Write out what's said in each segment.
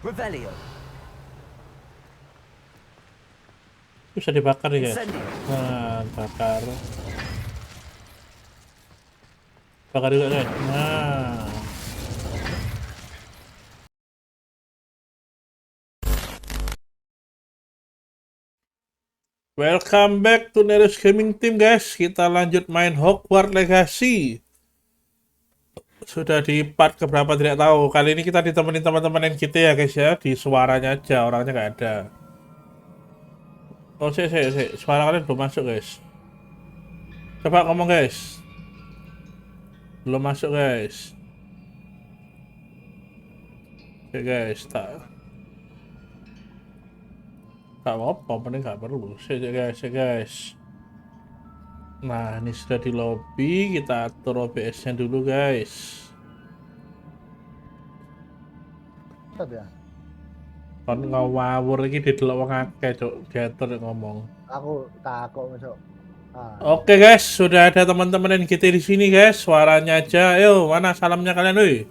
Revelio. Bisa dibakar ya guys. Incendio. Nah, bakar. Bakar juga guys. Nah. Welcome back to Nereus Gaming Team guys. Kita lanjut main Hogwarts Legacy. Sudah di part keberapa tidak tahu. Kali ini kita ditemenin teman-teman NGT ya guys ya. Di suaranya aja, orangnya nggak ada. Oh sih. Suara kalian belum masuk guys. Coba ngomong guys. Belum masuk guys. Oke guys, tak apa-apa, mending nggak perlu. Guys. Nah, ini sudah di lobby, kita atur OBS-nya dulu, guys. Ya? Kon ngawur lagi di delok wong akeh, Cuk. Diatur ngomong. Aku takut masuk. Oke, guys, sudah ada teman-teman NGT di sini, guys. Suaranya aja. Ayo, mana salamnya kalian, woi?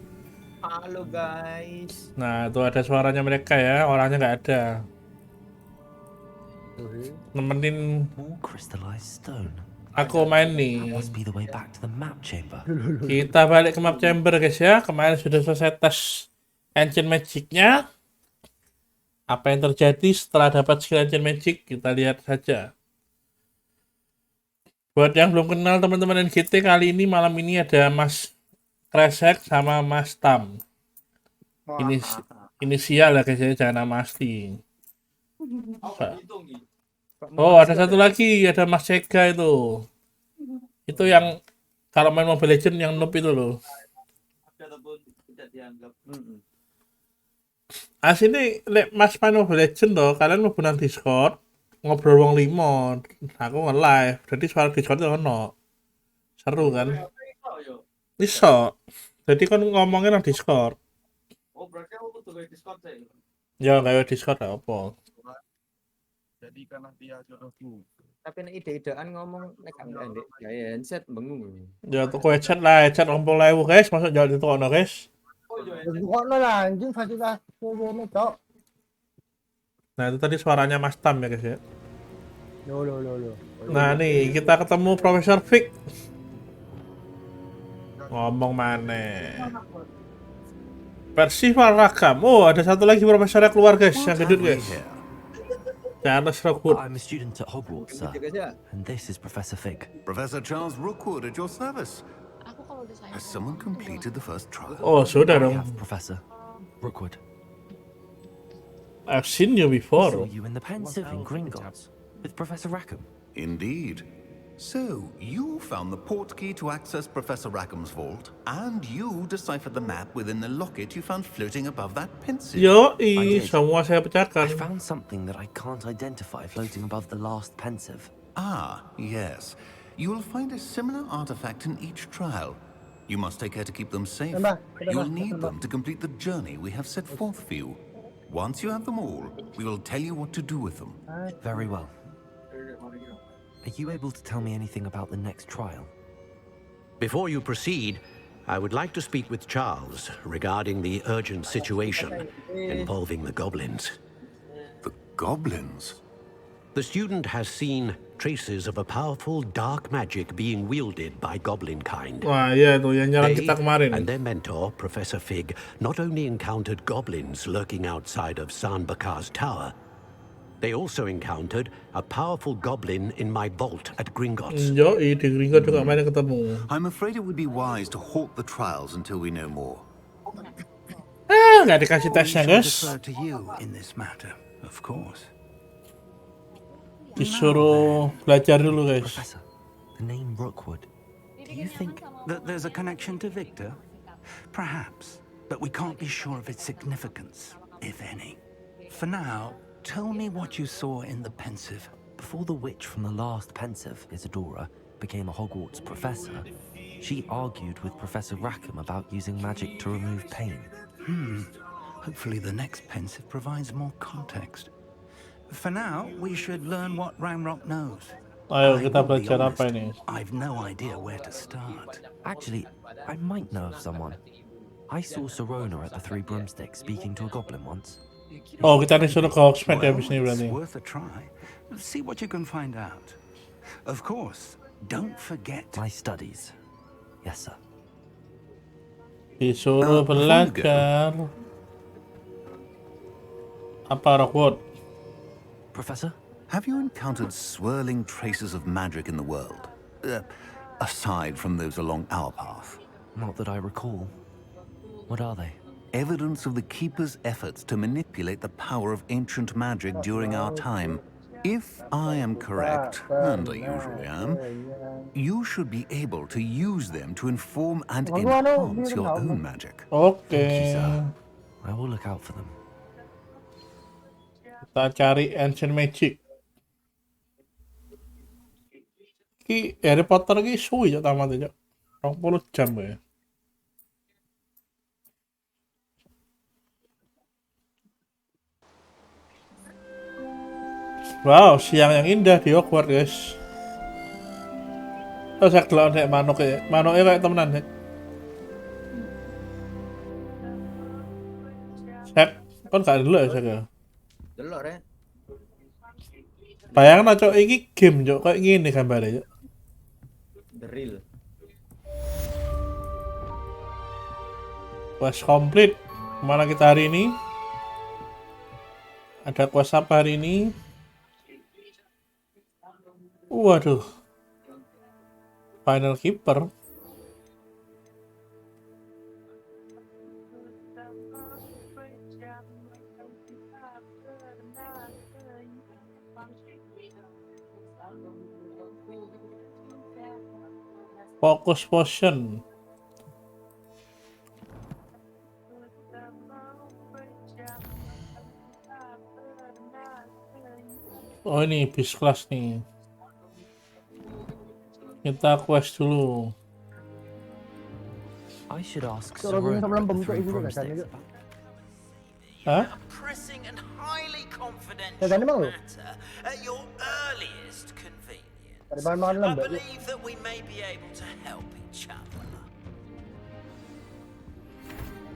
Halo guys. Nah, itu ada suaranya mereka ya, orangnya nggak ada. Nemenin More crystallized stone. aku main nih. Must be the way back to the map chamber. Kita balik ke map chamber guys ya. Kemarin sudah selesai tes Ancient Magic-nya. Apa yang terjadi setelah dapat skill Ancient Magic, kita lihat saja. Buat yang belum kenal teman-teman NGT, kali ini malam ini ada Mas Kresek sama Mas Tam. Inisial ya guys ya, jangan nama asli. Oh, ada satu lagi, ada Mas Sega itu. Itu yang kalau main Mobile Legends yang noob itu loh. Asini lek Mas main Mobile Legends loh, kalian mau nang Discord ngobrol wong limo. Aku nge-live. Jadi suara Discord itu ono. Seru kan? Iso. Jadi kan ngomongin nang Discord. Oh, berarti aku butuh Discord saya. Ya, kayak Discord apa? Jadi karena dia jodohku. Tapi nek ide-idean ngomong nek ndek gaya handset bengung. Ya tuku headset lah, headset 80.000 guys, masuk jauh itu ono guys. Kok lah anjing fasilitas ini cok. Nah, itu tadi suaranya Mas Tam ya guys ya. Loh. Nah, nih kita ketemu Profesor Vic. Ngomong mana? Percival Rakam. Oh, ada satu lagi profesornya keluar guys, yang gendut guys. Charles Rookwood. I'm a student at Hogwarts, sir. And this is Professor Fig. Professor Charles Rookwood at your service. Has someone completed the first trial? Oh, sudah I dong. have Professor Rookwood. I've seen you Saw before. you in the pensive in Gringotts with Professor Rackham. Indeed. So, you found the portkey to access Professor Rackham's vault, and you deciphered the map within the locket you found floating above that pensive. Yoi, semua saya I pecahkan. found something that I can't identify floating above the last pensive. Ah, yes. You will find a similar artifact in each trial. You must take care to keep them safe. You'll need them to complete the journey we have set forth for you. Once you have them all, we will tell you what to do with them. Very well. Are you able to tell me anything about the next trial? Before you proceed, I would like to speak with Charles regarding the urgent situation involving the goblins. The goblins? The student has seen traces of a powerful dark magic being wielded by goblin kind. Wah, iya tuh yang nyerang They kita kemarin. and their mentor, Professor Fig, not only encountered goblins lurking outside of Sanbakar's tower, they also encountered a powerful goblin in my vault at Gringotts. Yoi, di Gringotts juga mainnya ketemu. I'm afraid it would be wise to halt the trials until we know more. Ah, nggak dikasih tesnya guys. Defer to you in this matter, of course. Disuruh belajar dulu guys. Professor, the name Rookwood. Do you think That there's a connection to Victor? Perhaps, but we can't be sure of its significance, if any. For now, tell me what you saw in the pensive. before the witch from the last pensive, Isadora, became a Hogwarts professor, she argued with Professor Rackham about using magic to remove pain? Hopefully the next pensive provides more context. For now, we should learn what Ramrock knows. Ayo I kita will be belajar apa honest, ini? I've no idea where to start. Actually, I might know of someone. I saw Sirona at the Three Broomsticks speaking to a goblin once. Oh, kita disuruh ke Hogsmeade ya Well, abis ini it's berarti. worth a try. See what you can find out. Of course, don't forget. My studies. Yes, sir. Disuruh Before you go- belajar. Apa Hogwarts? Professor? Have you encountered swirling traces of magic in the world? Aside from those along our path. Not that I recall. What are they? Evidence of the Keeper's efforts to manipulate the power of ancient magic during our time. If I am correct, and I usually am, you should be able to use them to inform and enhance your own magic. Oke. I will look out for them. Kita cari ancient magic. Ki Harry Potter ki suwi cok tamat cok. 20 jam ya. Wow, siang yang indah di Hogwarts, guys. Oh, saya delok nek manuk ya. Manuknya kayak temenan, Sek. Sek, kan gak dulu ya, Sek ya. Delok rek. Bayangin cok, iki game cok, kayak gini gambarnya cok. The real. Quest complete. Kemana kita hari ini? Ada quest apa hari ini? Waduh. Final Keeper. Focus potion. Oh ini bis kelas nih. Kita quest dulu. I should ask Kalau Sirona sebelum at the pembuka Three ini juga kan Broomsticks itu. about Hah? Pressing and highly confidential Kagak emang lu? matter at your earliest convenience. Ada bahan-bahan I lembek. believe that we may be able to help each other.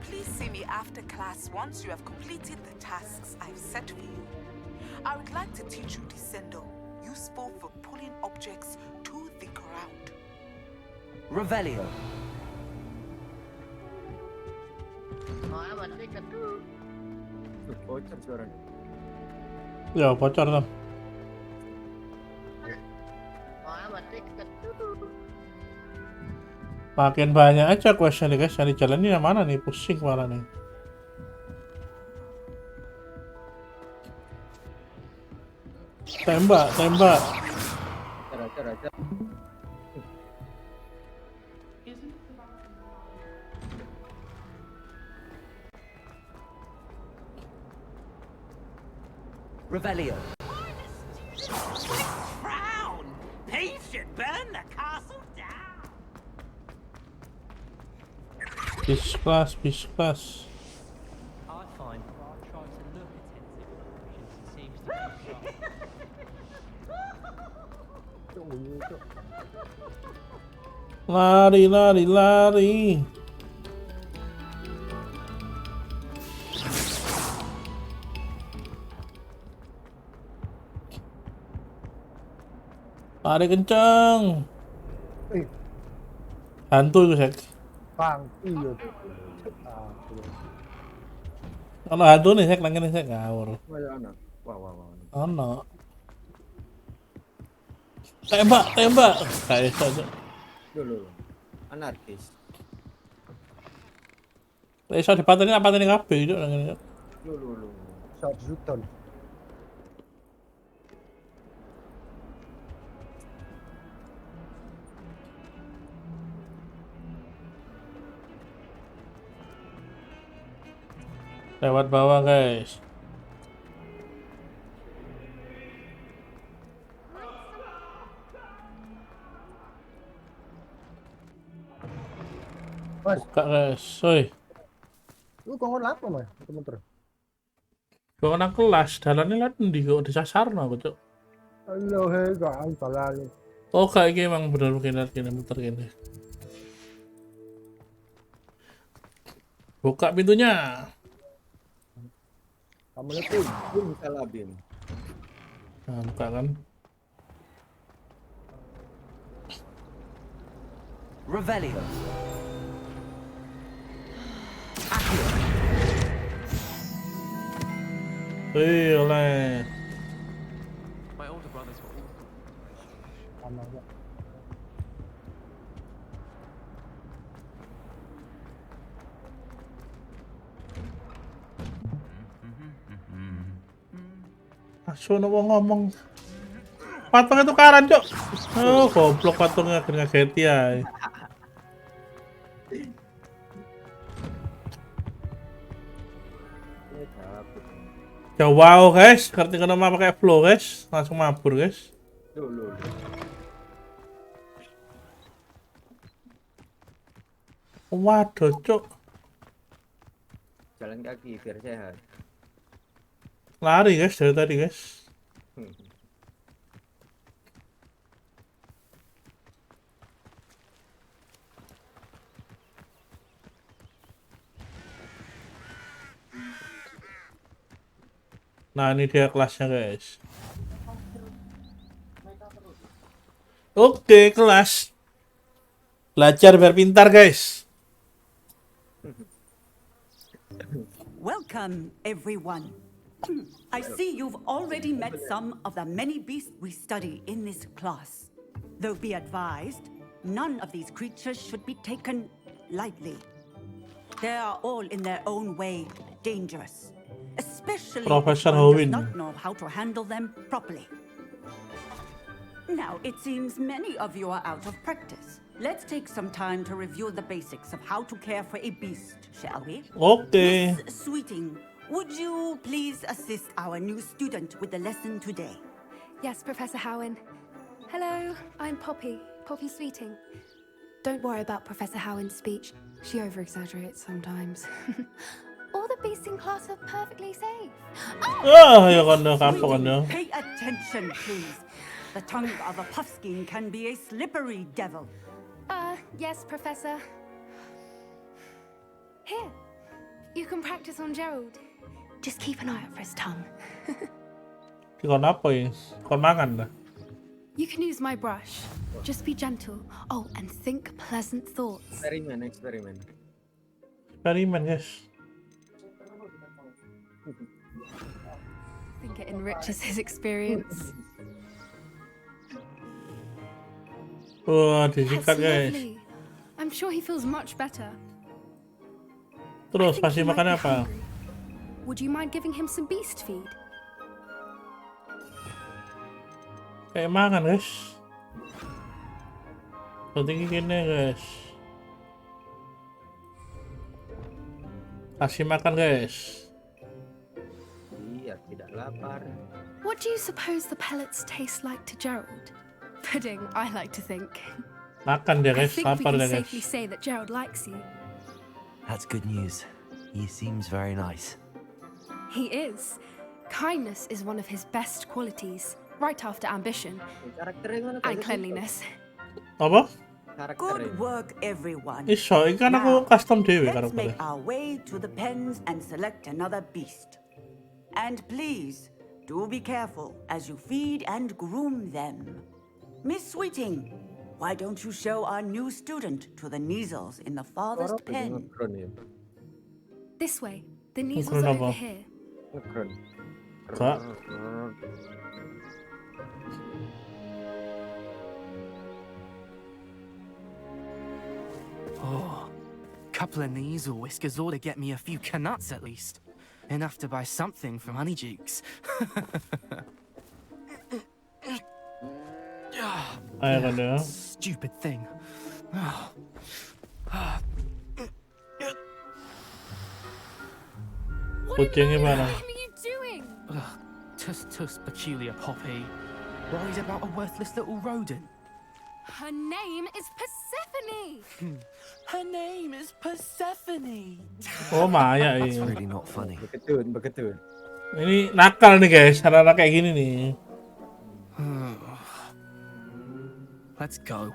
Please see me after class once you have completed the tasks I've set for you. I would like to teach you Descendo, useful for pulling objects to the ground. Revelio. Tuh, bocor suaranya. Ya bocor tuh. Makin banyak aja questnya nih guys. Yang dijalani yang mana nih? Pusing kepala nih. Tembak, tembak. Raja. Revelio. Crown! He should burn the castle down! Bis kelas, bis kelas. I find that I try to look attentive when options seems to be shut. Lari, lari, lari. Lari kenceng. Eh. Hantu itu Sek. Bang, iya. Kalau hantu nih Sek, nangin Sek ngawur. Wah, anak. Wah. Ono. Tembak, tembak. Kayak saja. Dulu. Anarkis. Iso dipateni apa teni kabeh itu nangin. Dulu. 100 ton. Lewat bawah guys. Mas, Buka guys. Oi. lu kongkon apa mas? Muter. Kok nang kelas dalane lan ndi kok disasarno aku cuk. Halo, hei, gak salah. Oh kayak gini emang bener kene muter kene. Buka pintunya. Assalamualaikum. Bim, salah Bim. Nah, buka kan. Revelio. Oleh. My older brothers were all Sama aja. Asu nopo ngomong. Patungnya tukaran, Cok. Oh, goblok patungnya ngageti ya. Ya wow guys, ngerti kenapa pakai flow guys, langsung mabur guys. Loh. Waduh, Cok. Jalan kaki biar sehat. Lari guys dari tadi guys. Nah, ini dia kelasnya guys. Oke, kelas. Belajar biar pintar guys. Welcome, everyone. I see you've already met some of the many beasts we study in this class. Though be advised, none of these creatures should be taken lightly. They are all in their own way dangerous, especially Professor if one does Howin. not know how to handle them properly. Now, it seems many of you are out of practice. Let's take some time to review the basics of how to care for a beast, shall we? Okay. Miss Sweeting, would you please assist our new student with the lesson today? Yes, Professor Howen. Hello, I'm Poppy Sweeting. Don't worry about Professor Howen's speech. She over-exaggerates sometimes. All the beasts in class are perfectly safe. Ah, ya kan kapok kan. Pay attention, please. The tongue of a puffskein can be a slippery devil. Yes, Professor. Here, you can practice on Gerald. Just keep an eye out for his tongue. Kon apa ya? Kon makan dah. You can use my brush. Just be gentle. Oh, and think pleasant thoughts. Eksperimen. Eksperimen guys. I think it enriches his experience. Wah, That's disikat guys. lovely. I'm sure he feels much better. Terus I think kasih he might makan be apa? hungry. Would you mind giving him some beast feed? Kayak makan guys. Penting gini guys. Kasih makan guys. Iya, tidak lapar. What do you suppose the pellets taste like to Gerald? Pudding, I like to think. Makan dia I guys, think we lapar can dia guys. safely say that Gerald likes you. That's good news. He seems very nice. He is. Kindness is one of his best qualities, right after ambition and cleanliness. Apa? Good work, everyone. Iso, ikan aku custom dewe Let's karakternya. make our way to the pens and select another beast. And please, do be careful as you feed and groom them. Miss Sweeting, why don't you show our new student to the Neasels in the farthest pen? This way. The Neasels are over here. Kak. Oh, couple of Neasel whiskers ought to get me a few canuts at least. Enough to buy something from Honeydukes. Ayo kan dia. Stupid thing. Kucingnya mana? What are you doing? Tus, peculiar Poppy. Worried about a worthless little rodent. Her name is Persephone. Her name is Persephone. Oh Maya That's ini. really not funny. Beketun. Ini nakal nih guys, anak-anak kayak gini nih. Let's go.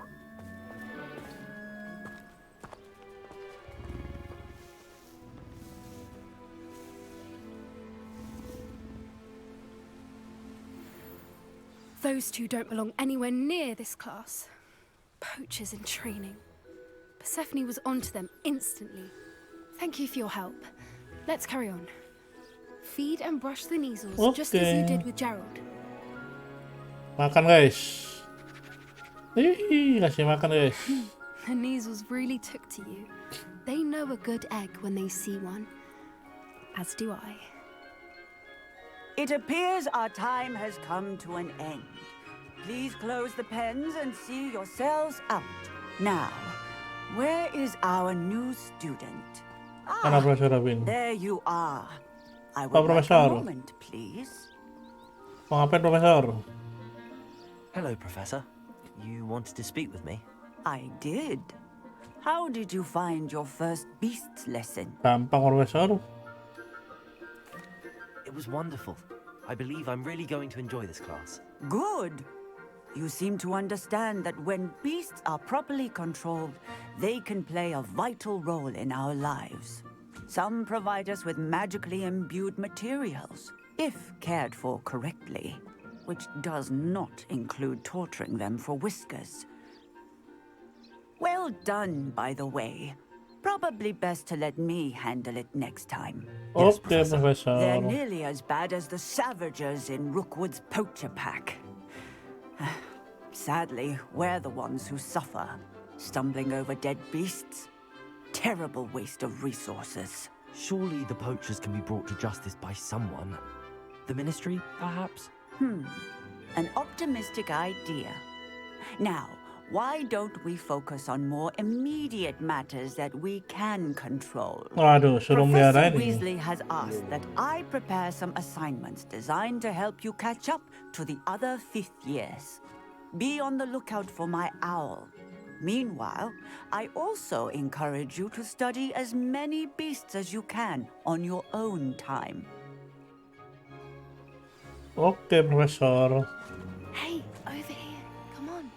Those two don't belong anywhere near this class. Poachers in training. Persephone was onto them instantly. Thank you for your help. Let's carry on. Feed and brush the Nereus just as you did with Gerald. Makan guys. Kasih makan guys. The Nereus really took to you. They know a good egg when they see one. As do I. It appears our time has come to an end. Please close the pens and see yourselves out. Now, where is our new student? There you are. I would like a moment, please. Mau ngapain, Profesor? Hello, Professor. You wanted to speak with me? I did. How did you find your first beasts lesson? Gampang, Profesor. It was wonderful. I believe I'm really going to enjoy this class. Good. You seem to understand that when beasts are properly controlled, they can play a vital role in our lives. Some provide us with magically imbued materials, if cared for correctly, which does not include torturing them for whiskers. Well done, by the way. Probably best to let me handle it next time. Yes, Professor. They're nearly as bad as the Savagers in Rookwood's poacher pack. Sadly, we're the ones who suffer, stumbling over dead beasts. Terrible waste of resources. Surely the poachers can be brought to justice by someone. The Ministry, perhaps? An optimistic idea. Now, why don't we focus on more immediate matters that we can control? Waduh, suruh melihara Professor ini. Weasley has asked that I prepare some assignments designed to help you catch up to the other 5th years. Be on the lookout for my owl. Meanwhile, I also encourage you to study as many beasts as you can on your own time. Oke, Profesor. Hey, over here. Come on.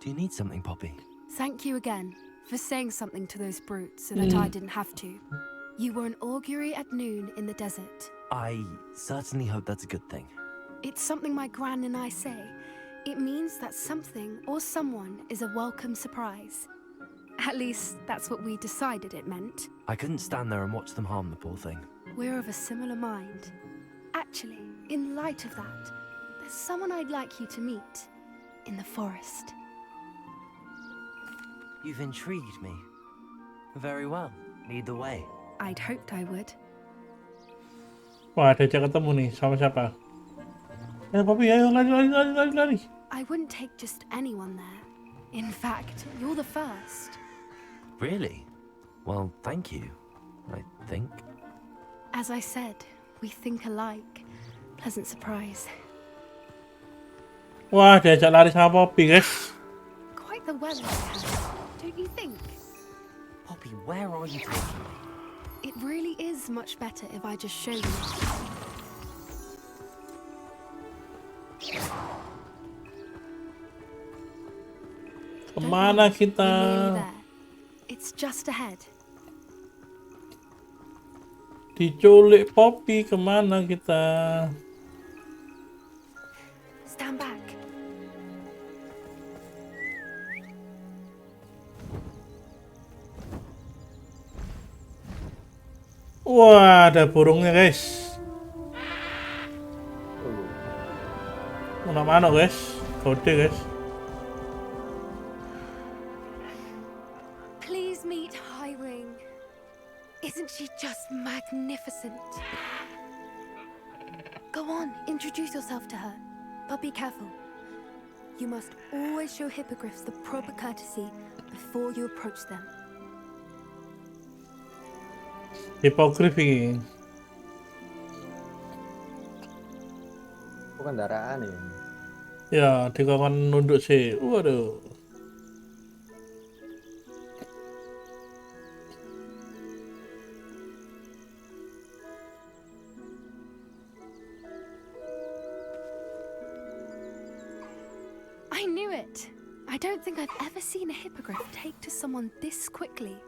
Do you need something, Poppy? Thank you again for saying something to those brutes so that I didn't have to. You were an augury at noon in the desert. I certainly hope that's a good thing. It's something my gran and I say. It means that something or someone is a welcome surprise. At least, that's what we decided it meant. I couldn't stand there and watch them harm the poor thing. We're of a similar mind. Actually, in light of that, there's someone I'd like you to meet. In the forest. You've intrigued me. Very well. Lead the way. I'd hoped I would. Wah, diajak ketemu nih sama siapa? Poppy, ayo lari. I wouldn't take just anyone there. In fact, you're the first. Really? Well, thank you, I think. As I said, we think alike. Pleasant surprise. Wah, diajak lari sama Poppy, guys. Quite the weather we have, don't you think? Poppy, where are you taking me? It really is much better if I just show you. Kemana kita? We're nearly there. It's just ahead. Diculik Poppy, kemana kita? Stand back. Wah, ada burungnya, guys. Mana-mana, guys. Kode, guys. Please meet Highwing. Isn't she just magnificent? Go on, introduce yourself to her. But be careful. You must always show hippogriffs the proper courtesy before you approach them. Hipogrify. Bukan daraan ya. Ya, dikongkon nunduk sih. Waduh. I knew it. I don't think I've ever seen a hippogriff take to someone this quickly.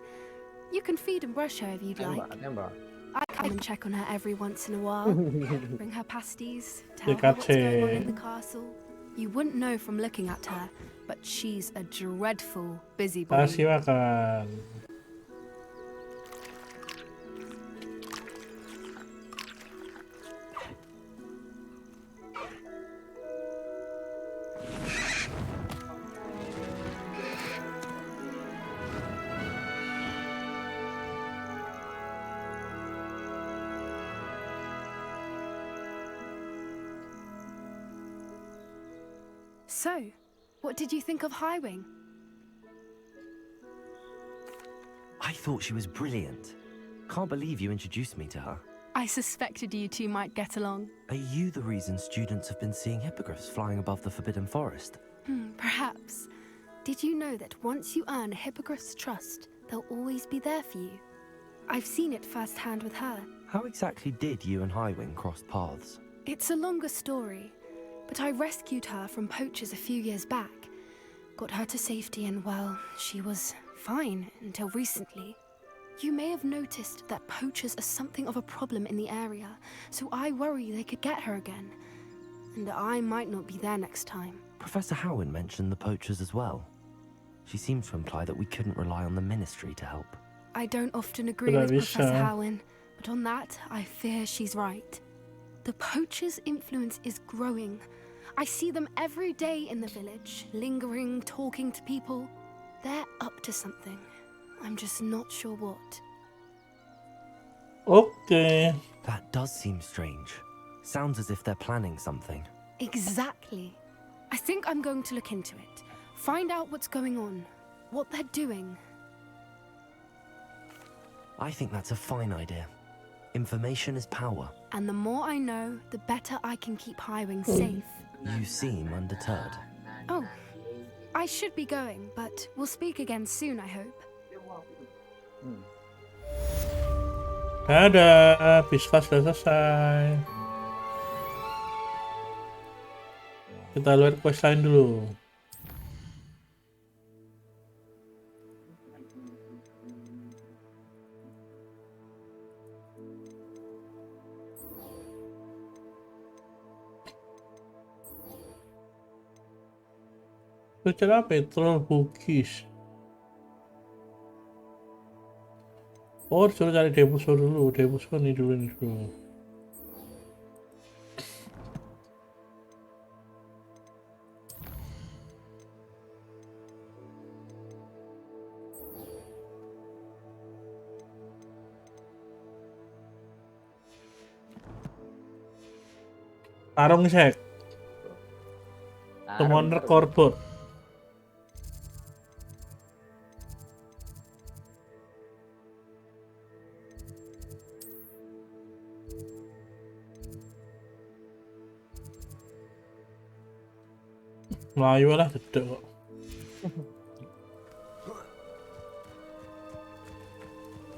You can feed and brush her if you'd like. Tembak. I come and check on her every once in a while. Bring her pasties, tell her what's going on in the castle. You wouldn't know from looking at her, but she's a dreadful busybody. Kasih makan. So, what did you think of Highwing? I thought she was brilliant. Can't believe you introduced me to her. I suspected you two might get along. Are you the reason students have been seeing hippogriffs flying above the Forbidden Forest? Perhaps. Did you know that once you earn a hippogriff's trust, they'll always be there for you? I've seen it firsthand with her. How exactly did you and Highwing cross paths? It's a longer story, but I rescued her from poachers a few years back. Got her to safety and, well, she was fine until recently. You may have noticed that poachers are something of a problem in the area, so I worry they could get her again. And I might not be there next time. Professor Howin mentioned the poachers as well. She seems to imply that we couldn't rely on the Ministry to help. I don't often agree with Professor Howin, but on that, I fear she's right. The poachers' influence is growing. I see them every day in the village, lingering, talking to people. They're up to something. I'm just not sure what. Okay. That does seem strange. Sounds as if they're planning something. Exactly. I think I'm going to look into it. Find out what's going on, what they're doing. I think that's a fine idea. Information is power. And the more I know, the better I can keep Highwing safe. You seem undeterred. Oh, I should be going, but we'll speak again soon, I hope. Dadah, Pisca sudah selesai. Kita lihat quest lain dulu. Bicara petrol hookies. Oh, suruh cari Debuso dulu. Debuso ini dulu. Tarung cek. Commander Corbett. Melayu lah dedek kok.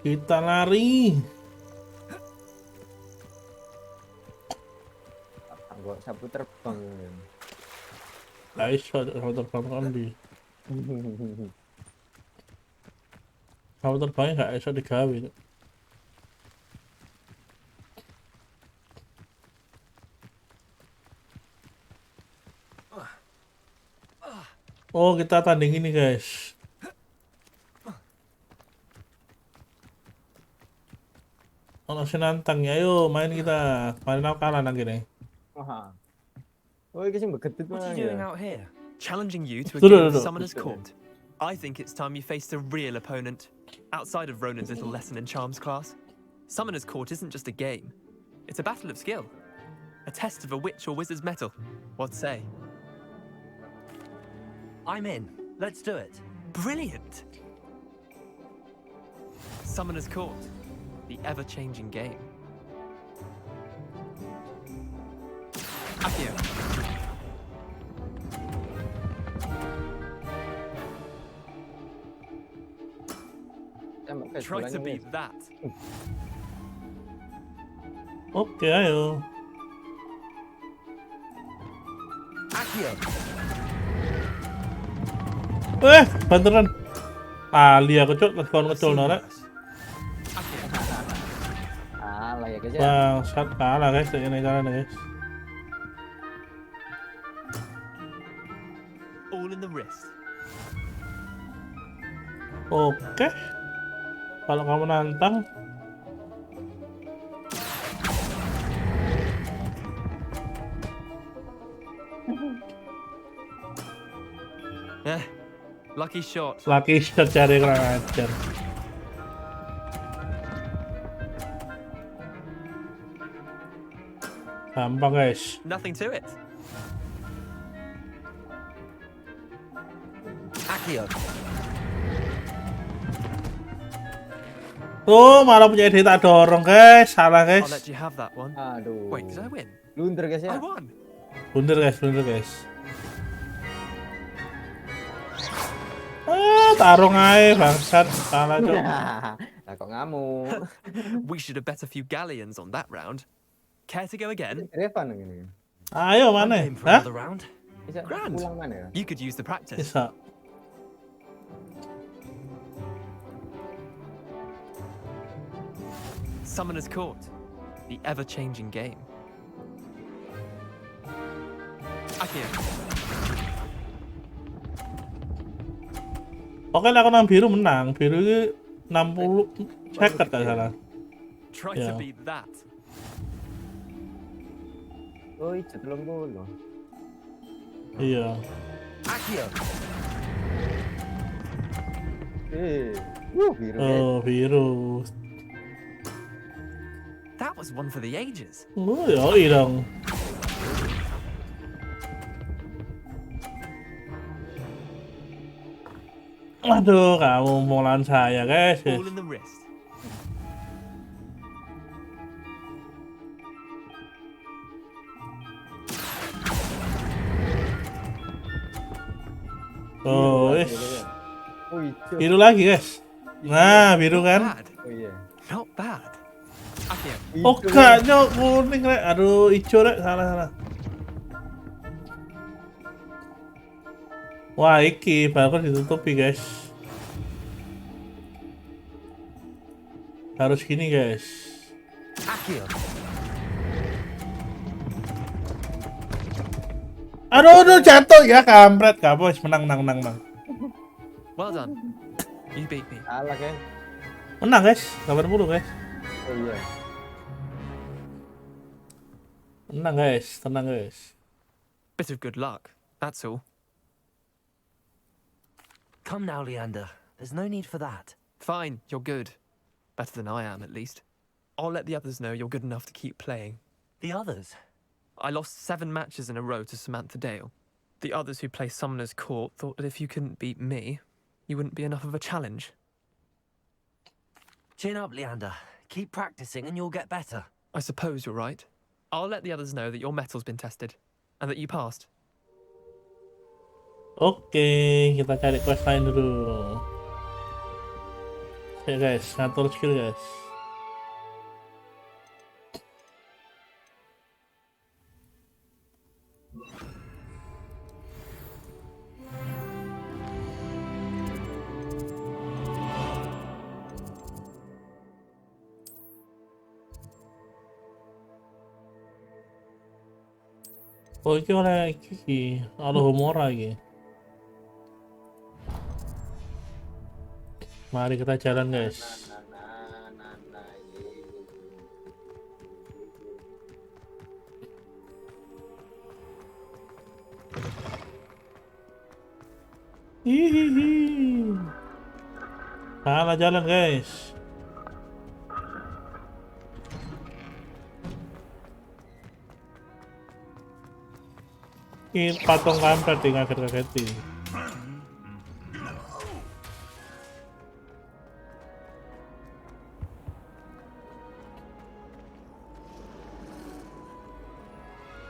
Kita lari. Gak sapu terbang. Gak iso sapu terbang kan di. Sapu terbangnya gak iso digawe. Oh, kita tanding ini guys. Ono sing nantang ya, ayo main kita. Main aku kalah nang kene. Wah. Oh, iki sing begetit What are you doing out here? Challenging you to a Duh, game duh, of duh. Summoner's Court. I think it's time you faced a real opponent, outside of Ronan's little lesson in charms class. Summoner's Court isn't just a game. It's a battle of skill. A test of a witch or wizard's mettle. What say? I'm in. Let's do it. Brilliant! Summoner's Court. The ever-changing game. Accio. Try to beat that. Oke, ayo. Accio. Banteran. Ali aku cok, kecil nara. Kalah ya guys ya. Bangsat, kalah guys ini caranya guys. All in the wrist. Oke. Kalau kamu nantang, Lucky shot. lucky shot cari kurang ajar. Gampang guys. Nothing to it. Accio. Tuh malah punya ide tak dorong guys, salah I'll guys. let you have that one. Aduh. Wait, did I win? Blunder guys ya. I won. Blunder guys. Tarung aja bangsat, kalah cok. Lah kok ngamuk. We should have bet a few galleons on that round. Care to go again? Revan ini. Ayo mana? Hah? Round. Bisa Grand. pulang mana ya? You could use the practice. Bisa. Summoner's Court. The ever-changing game. Accio. Oke lah, aku nang biru menang. Biru itu 60 seket gak salah. Try Yeah. to beat that. Oh, itu belum gol. Iya. Accio. Biru. Oh, biru. That was one for the ages. Oh, yoi dong. Aduh, kamu mau lawan saya, guys. All in the wrist. Oh, Oh, itu. biru lagi, guys. Nah, biru kan? Bad. Oh iya. Not bad. Accio. Oh, gak, nyok, kuning, rek. Aduh, hijau, rek. Salah. Wah, iki baru ditutupi, guys. Harus gini, guys. Accio. Aduh, jatuh ya, kampret. Kamu menang. Well done. You beat me. Kalah kan? Menang, guys. 80, guys. Oh iya. Tenang, guys. Bit of good luck. That's all. Come now, Leander. There's no need for that. Fine, you're good. Better than I am, at least. I'll let the others know you're good enough to keep playing. The others? I lost 7 matches in a row to Samantha Dale. The others who play Summoner's Court thought that if you couldn't beat me, you wouldn't be enough of a challenge. Chin up, Leander. Keep practicing and you'll get better. I suppose you're right. I'll let the others know that your metal's been tested, and that you passed. Oke, kita cari quest lain dulu. Oke, guys. Ngatur skill, guys. Oh, ini oleh Kiki. Ada Homora lagi. Mari kita jalan, guys. Hihihi. Salah jalan, guys. Ini patung kampret tinggal kaget-kagetin.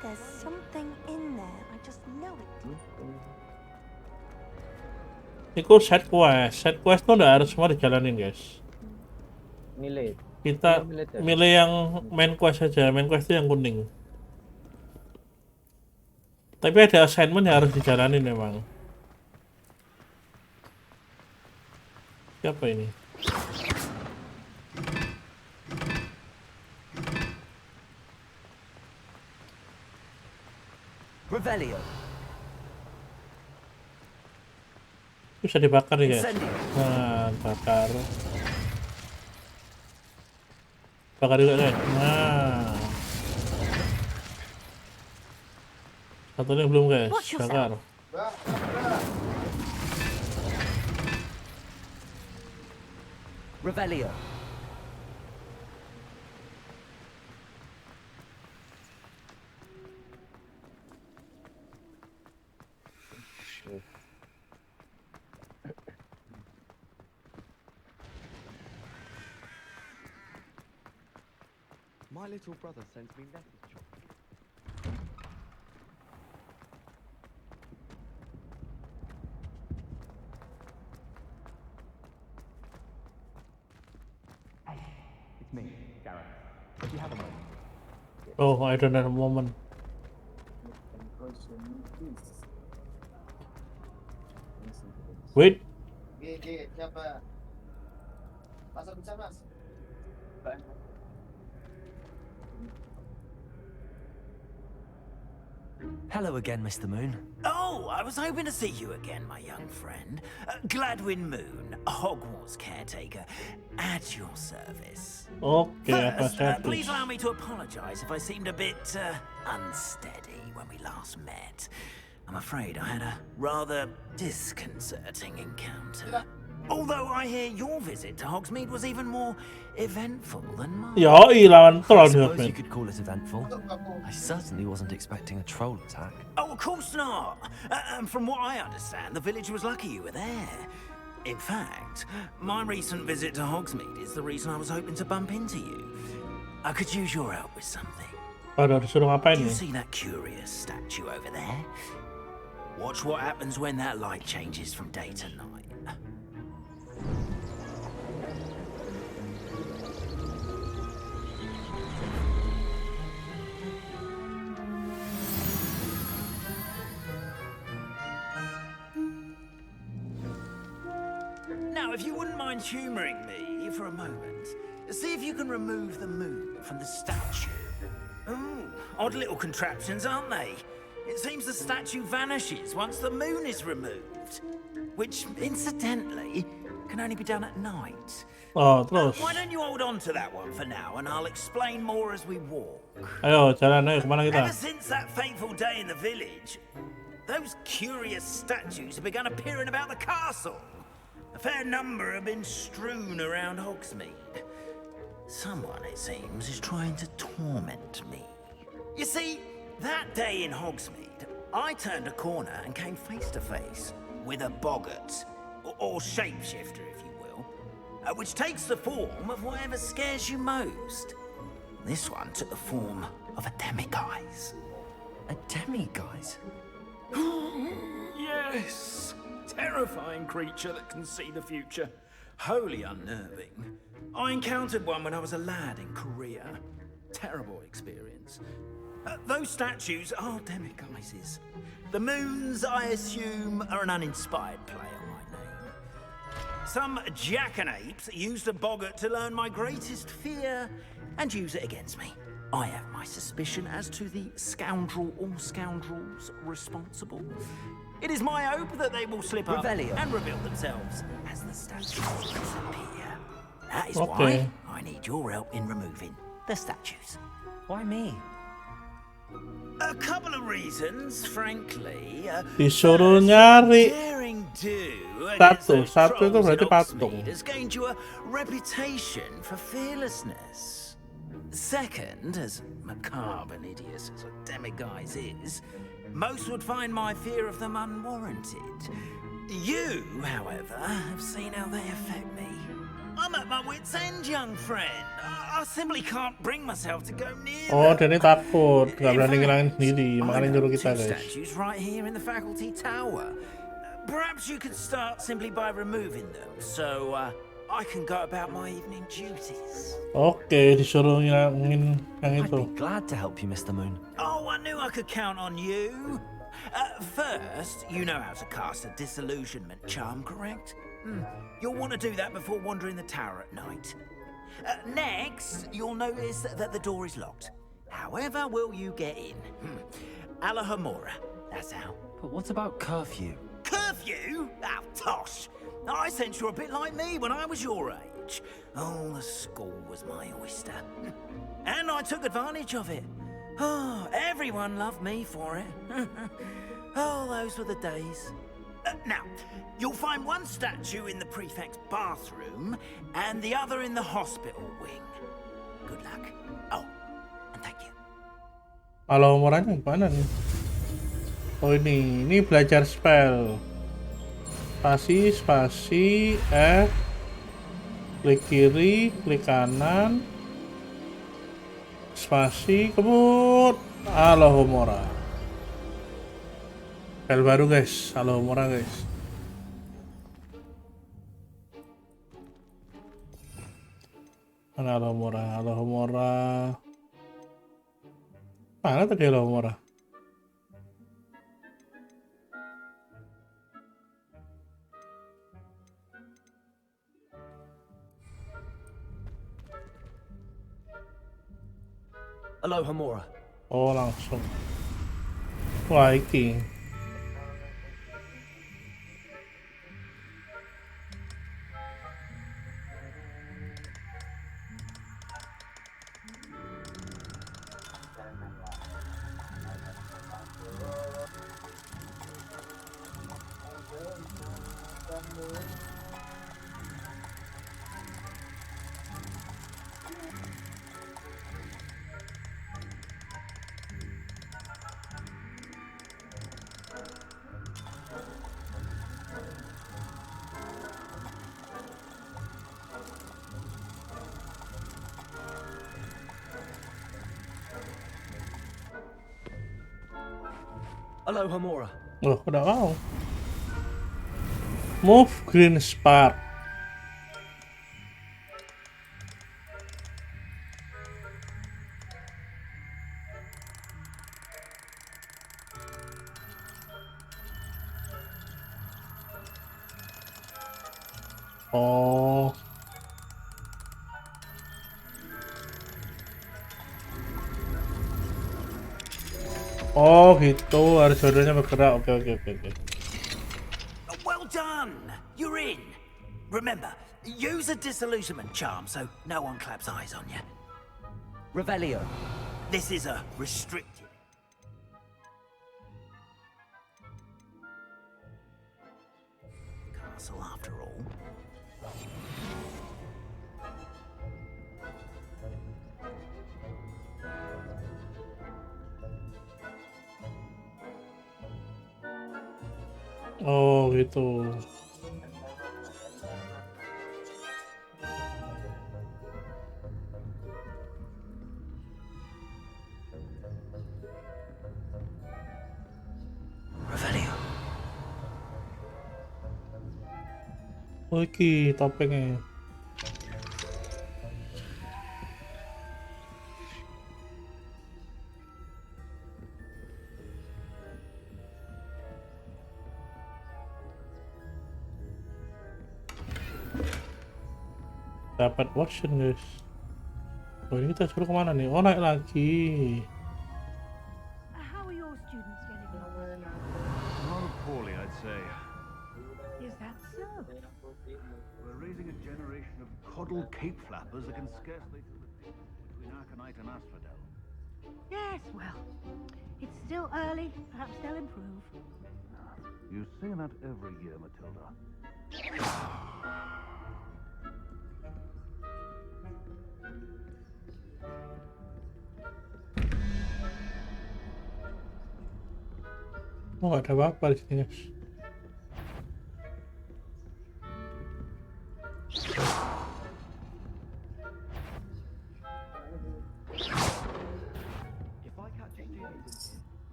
There's something in there. I just know it. Itu set quest tuh udah harus semua dijalanin, guys. Milih. Kita milih yang main quest aja. Main quest itu yang kuning. Tapi ada assignment yang harus dijalanin memang. Siapa ini? Revelio. Bisa dibakar ya guys. Incendio. Nah, bakar juga guys. Nah, satunya belum guys. Bakar. Revelio. My little brother sends me letters, John. It's me, Gareth. Do you have a moment? Oh, I don't have a moment. Wait. Hello again, Mr. Moon. Oh, I was hoping to see you again, my young friend. Gladwin Moon, Hogwarts caretaker, at your service. Okay, First, please allow me to apologize if I seemed a bit unsteady when we last met. I'm afraid I had a rather disconcerting encounter. Although I hear your visit to Hogsmeade was even more eventful than mine. lawan troll I di suppose you Hogsmeade. could call it eventful. I certainly wasn't expecting a troll attack. Oh, of course not. From what I understand, the village was lucky you were there. In fact, my recent visit to Hogsmeade is the reason I was hoping to bump into you. I could use your help with something. Aduh, disuruh ngapain Do you nih? see that curious statue over there? Watch what happens when that light changes from day to night. Now, if you wouldn't mind humouring me for a moment, see if you can remove the moon from the statue. Ooh, odd little contraptions, aren't they? It seems the statue vanishes once the moon is removed, which, incidentally, can only be done at night. Oh, terus. Why don't you hold on to that one for now, and I'll explain more as we walk. Ayo, jalan ayo kemana kita? Ever since that fateful day in the village, those curious statues have begun appearing about the castle. A fair number have been strewn around Hogsmeade. Someone, it seems, is trying to torment me. You see, that day in Hogsmeade, I turned a corner and came face to face with a boggart, or shapeshifter, if you will, which takes the form of whatever scares you most. This one took the form of a demiguise. A demiguise? Yes! Terrifying creature that can see the future. Wholly unnerving. I encountered one when I was a lad in Korea. Terrible experience. Those statues are demiguises. The moons, I assume, are an uninspired play on my name. Some jackanapes used a boggart to learn my greatest fear and use it against me. I have my suspicion as to the scoundrel or scoundrels responsible. It is my hope that they will slip up and reveal themselves as the statues disappear. That is why I need your help in removing the statues. Why me? A couple of reasons, frankly. Disuruh nyari Daring do satu itu berarti patung. has gained you a reputation for fearlessness. Second, as macabre and hideous as a demiguise is, most would find my fear of them unwarranted. You, however, have seen how they affect me. I'm at my wit's end, young friend. I simply can't bring myself to go near them. Oh, Danny takut, nggak berani ngilangin sendiri, makanya nyuruh kita Two guys. statues right here in the faculty tower. Perhaps you could start simply by removing them, so I can go about my evening duties. Oke, disuruh ngilangin yang I'd itu. be glad to help you, Mr. Moon. Oh, I knew I could count on you. First, you know how to cast a disillusionment charm, correct? You'll want to do that before wandering the tower at night. Next, you'll notice that the door is locked. However will you get in? Alahomora, that's how. But what about curfew? Curfew? Oh, tosh. I sense you're a bit like me when I was your age. Oh, the school was my oyster. And I took advantage of it. Oh, everyone loved me for it. Oh, those were the days. Now, you'll find one statue in the prefect's bathroom and the other in the hospital wing. Good luck. Oh, and thank you. Kalau umurnya gimana nih? Oh ini belajar spell. Spasi, klik kiri, klik kanan, spasi, kebut, Alahomora. Spell baru guys, Alahomora guys. Mana Alahomora? Mana tadi Alahomora? Alohomora. Oh langsung. Wah iki. Alohomora. Oh, udah mau. Move green spark. Oh. Oh gitu, harus jodohnya bergerak. Oke. Well done! You're in. Remember, use a disillusionment charm so no one claps eyes on you. Revelio. This is a restricted. Castle after all. Oh gitu. Revelio. Oh iki topengnya. Dapat option guys. Oh ini kita suruh kemana nih? Oh naik lagi. How are your students getting on? Rather poorly, I'd say. Is that so? We're raising a generation of coddled cape flappers that can scarcely tell the difference between aconite and asphodel. Yes, well, it's still early. Perhaps they'll improve. You say that every year, Matilda. Oh ada apa di sini guys?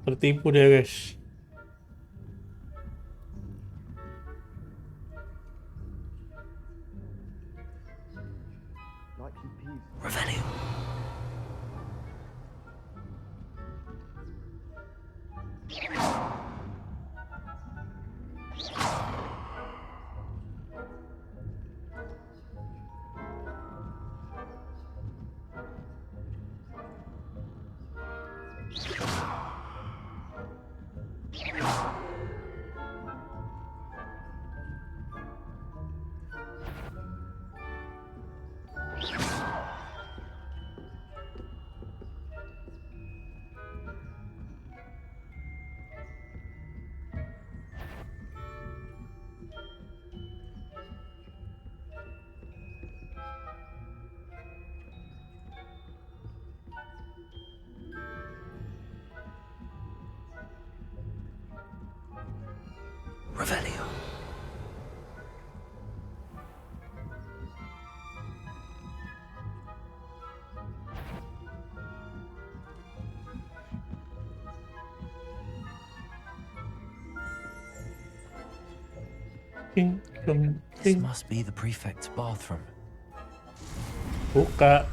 Tertipu dia guys. Revelio. This must be the prefect's bathroom. Buka.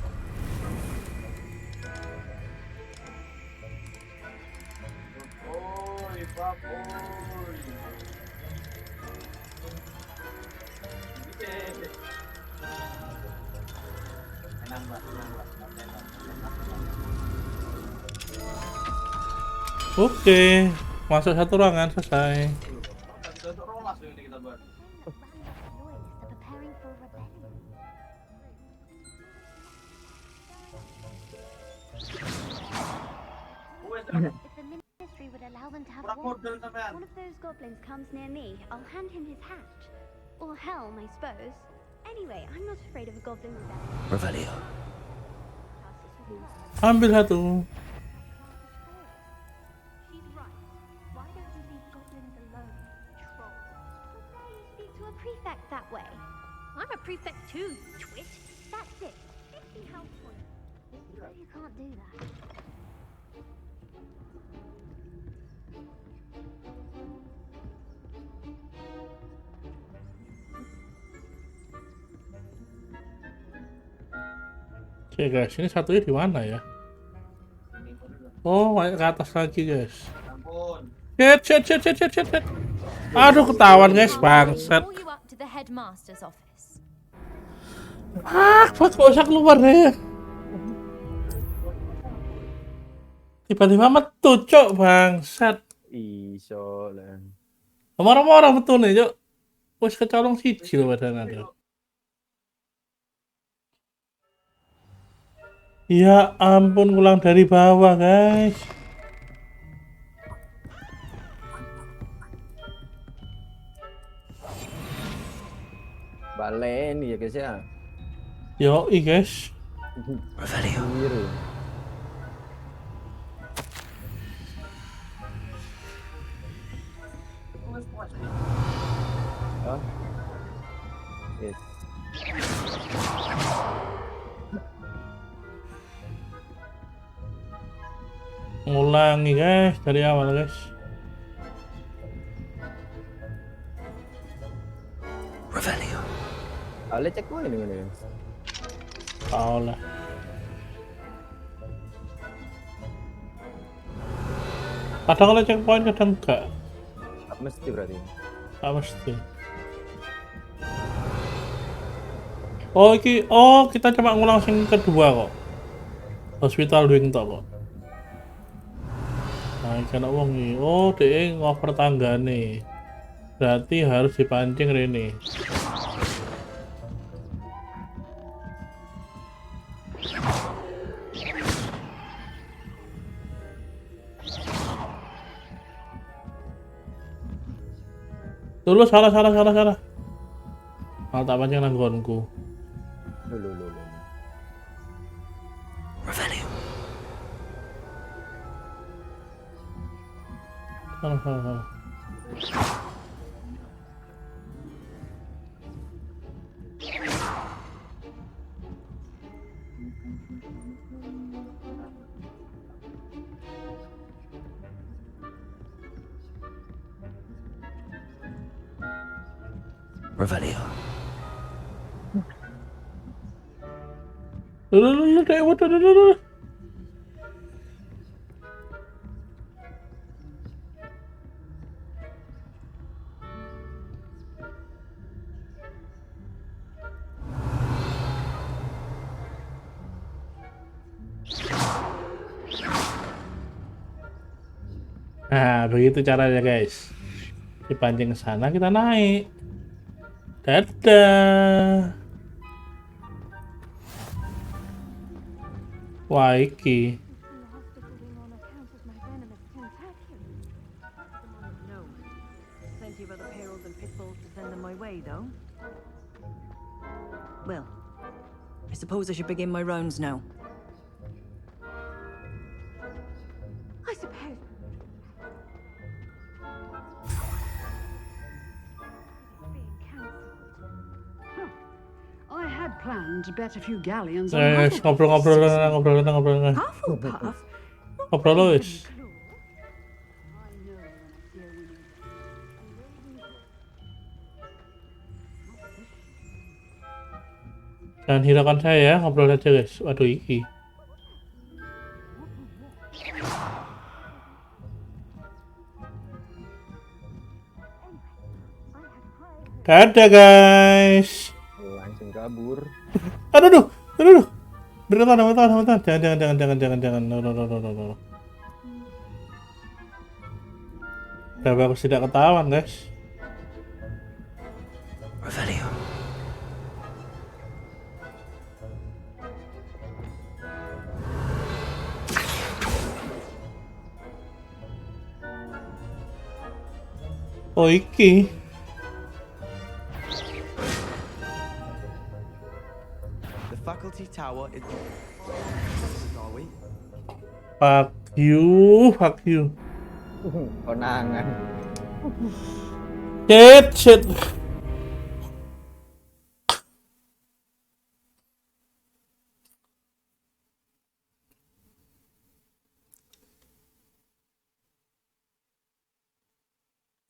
Oke, masuk satu ruangan selesai. If the ministry would allow them to have one of those goblins comes near me, I'll hand him his hat. Or helm, I suppose. Anyway, I'm not afraid of a goblin rebellion. Revelio. Ambil satu. She's right. Why don't you leave goblins alone, troll? How dare you speak to a prefect that way? I'm a prefect too, twit. That's it. Be helpful. You can't do that. Oke guys, ini satunya di mana ya? Oh, ke atas lagi guys. Shit. Aduh, ketahuan guys, bangsat. Kok usah keluar deh. Tiba-tiba metu, cok, bangsat. Iso lah. Marah-marah metu nih, cok. Wes kecolong siji lho badan ada. Ya ampun, ulang dari bawah guys. Balen ya guys ya. Yoi guys. Revelio. Oh. Yes. Ngulangi guys dari awal guys. Revelio. Ale cek gue ini mana? Tahu lah. Kadang kalau checkpoint kadang enggak. Mesti berarti. Mesti. Kita cuma ngulang sing kedua kok. Hospital wing tok kok. Nah, kan wong iki. Oh, dhek ngoper tanggane. Berarti harus dipancing rene. Dulu salah. Malah tak pancing nang nggonku. Loh. Revelio. Salah. Revelio. Loh. Nah, begitu caranya guys. Dipancing ke sana, kita naik. Dadah. Wah, iki. Plenty of other perils and pitfalls to send them my way, though. Well, I suppose I should begin my rounds now. I suppose. I had planned to bet a few galleons on Ngobrol. Hufflepuff? Ngobrol wis. Jangan hiraukan saya ya, ngobrol aja guys. Waduh iki. Dadah guys. Langsung kabur. Aduh. Bentar. Jangan. No. Udah bagus tidak ketahuan guys. Revelio. Oh iki. The faculty tower is. Are we? Fuck you. Konangan. Shit.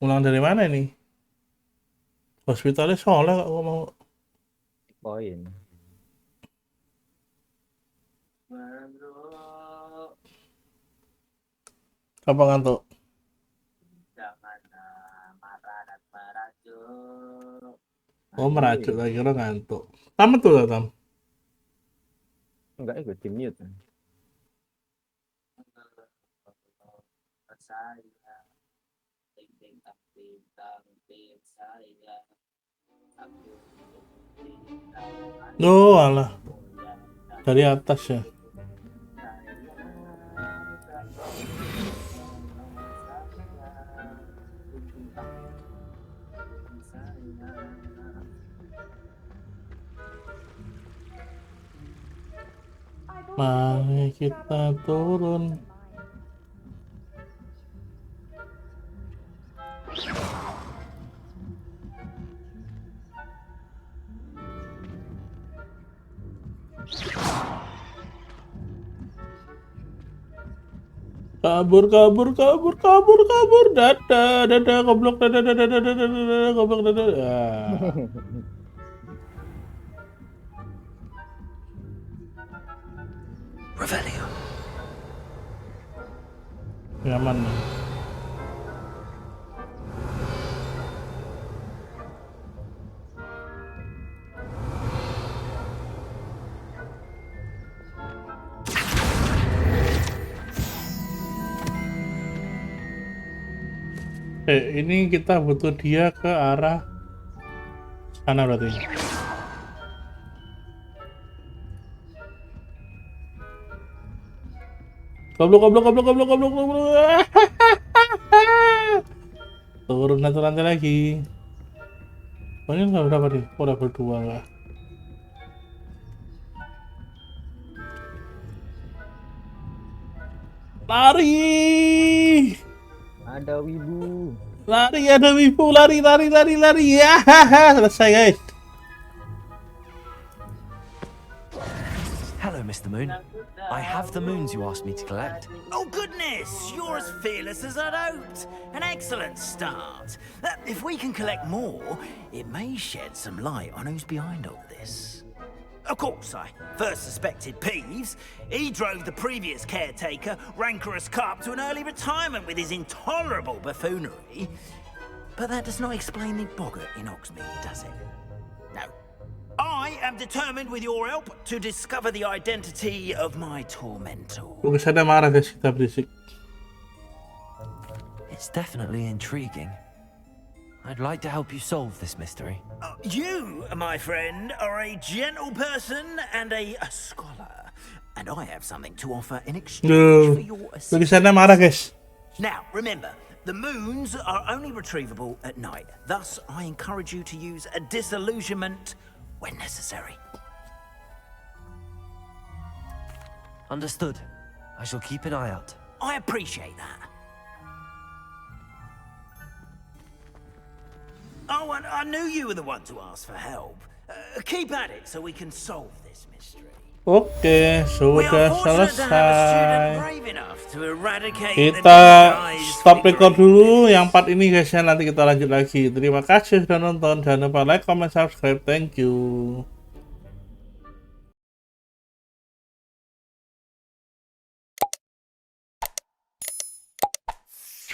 Ulang dari mana ini? Hospitalnya soalnya kok mau Poin. apa ngantuk? Oh merajuk lagi kira ngantuk. Tam betul lah Tam? Enggak, gue di mute. Oh alah. Dari atas ya. Mari kita turun. Kabur. Dadah, goblok, dadah, goblok, dadah. Revelio. Nyaman. Ini kita butuh dia ke arah sana berarti. Goblok. Turun satu lantai lagi. Oh ini nggak berapa nih? Oh, udah berdua lah. Lari. Ada wibu. Lari. Ya, selesai guys. Hello, Mr. Moon. I have the moons you asked me to collect. Oh goodness, you're as fearless as I'd hoped. An excellent start. If we can collect more, it may shed some light on who's behind all this. Of course, I first suspected Peeves. He drove the previous caretaker, Rancorous Carp, to an early retirement with his intolerable buffoonery. But that does not explain the boggart in Hogsmeade, does it? No. I am determined, with your help, to discover the identity of my tormentor. Lukisannya marah guys, kita berisik. It's definitely intriguing. I'd like to help you solve this mystery. You, my friend, are a gentle person and a scholar. And I have something to offer in exchange for your assistance. Lukisannya marah guys. Now, remember, the moons are only retrievable at night. Thus, I encourage you to use a disillusionment when necessary. Understood. I shall keep an eye out. I appreciate that. Oh, and I knew you were the one to ask for help. Keep at it so we can solve this mystery. Oke, sudah selesai. Brave enough to eradicate Kita stop record dulu yang part ini guys ya, nanti kita lanjut lagi. Terima kasih sudah nonton, jangan lupa like, comment, subscribe. Thank you.